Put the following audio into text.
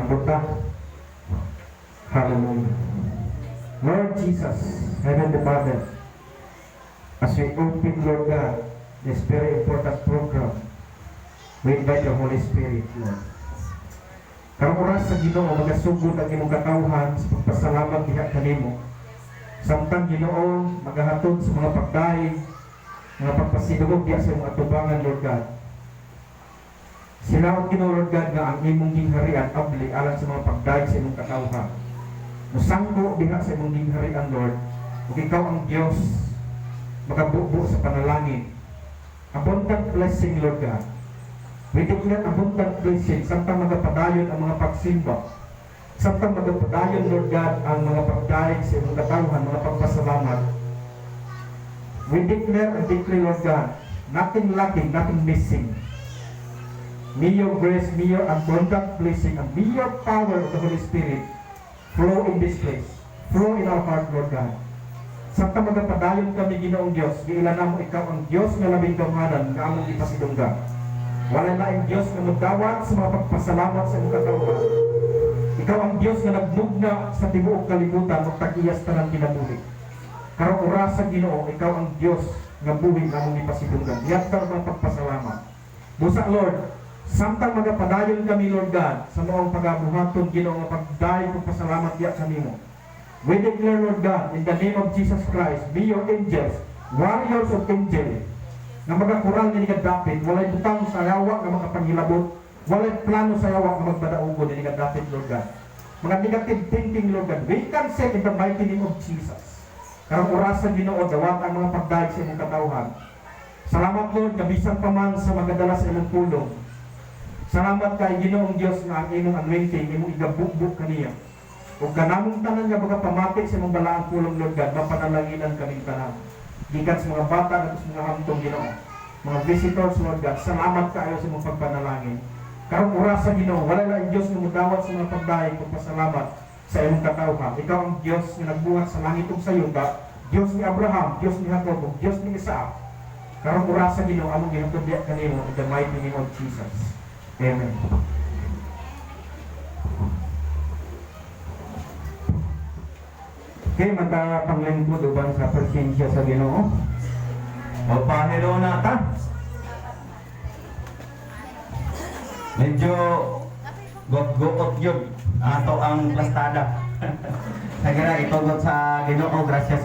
Pagbuta. Hallelujah. Lord Jesus, Heavenly Father, as we open, Lord God, this very important program, we invite the Holy Spirit, Lord. Karong oras sa Ginoo magasugod ang imong katawhan sa pagpasalamat diha kanimo. Samtang Ginoo magahatod sa mga pagdaig, mga pagpasidugog diha sa imong atubangan, Lord God. Sinaot Ginoo, Lord God, nga ang imong gingharian abli alang sa mga pagdaig sa imong katawhan. Musangko diha sa imong gingharian, Lord, ug ikaw ang Dios makabubo sa panalangin. Abundant blessing, Lord God. We declare abundant blessing samtang magapadayon ang mga pagsimba. Samtang magapadayon, Lord God, ang mga pagdaig sa imong katawhan, mga pagpasalamat. We declare and declare, Lord God, nothing lacking, nothing missing. May your grace, may your abundant blessing, and may your power of the Holy Spirit flow in this place, flow in our heart, Lord God. Samtang magapadayon kami, Ginoong Diyos, giilan mo ikaw ang Diyos nga labing gamhanan nga among ipasidungga. Wala na ang Diyos na magdawat sa mga pagpasalamat sa imong katawhan. Ikaw ang Diyos na nagmugna sa tibuok kalibutan ug tag-iyas tanang kinabuhi. Karong oras sa Ginoo, ikaw ang Diyos nga buhi nga among ipasidunggan. Yadto ang pagpasalamat. Busa, Lord, samtang magapadayon kami, Lord God, sa maong pagabuhaton, Ginoo, nga pagdayon ug pasalamat diha kanimo. We declare, Lord God, in the name of Jesus Christ, be your angels, warriors of angel, nga magakural ni nga David, walay butang sa yawa nga makapanghilabot, walay plano sa yawa nga magbadaugo ni nga David, Lord God. Mga negative thinking, Lord God, we cancel in the mighty name of Jesus. Karong orasan, Ginoo, dawat ang mga pagdaig sa imong katawhan. Salamat, Lord, kabisan pa man sa magadala sa imong pulong. Salamat kay Ginoong Diyos nga ang imong anointing, imong igabukbuk kaniya. Ug kanamong tanan nga magapamatik sa imong balaang pulong, Lord God, mapanalaginan kaming tanan. Gikan sa mga bata at sa mga hamtong, Ginoo. Mga visitors, Lord God, salamat kaayo sa imong pagpanalangin. Karong oras sa Ginoo, wala lang Diyos nga mudawat sa mga pagdaig ug pasalamat sa imong katawhan. Ikaw ang Diyos nga nagbuhat sa langit ug sa yuta, Diyos ni Abraham, Diyos ni Jacob, Diyos ni Isaac. Karong oras sa Ginoo, among gihatod diha kanimo in the mighty name of Jesus. Amen. Okay, magkapanglingkod uban sa presensya sa Ginoo. Magpahelo na ta. Medyo got yun. Ato ang plastada. Sagara, itugot sa Ginoo, gracias.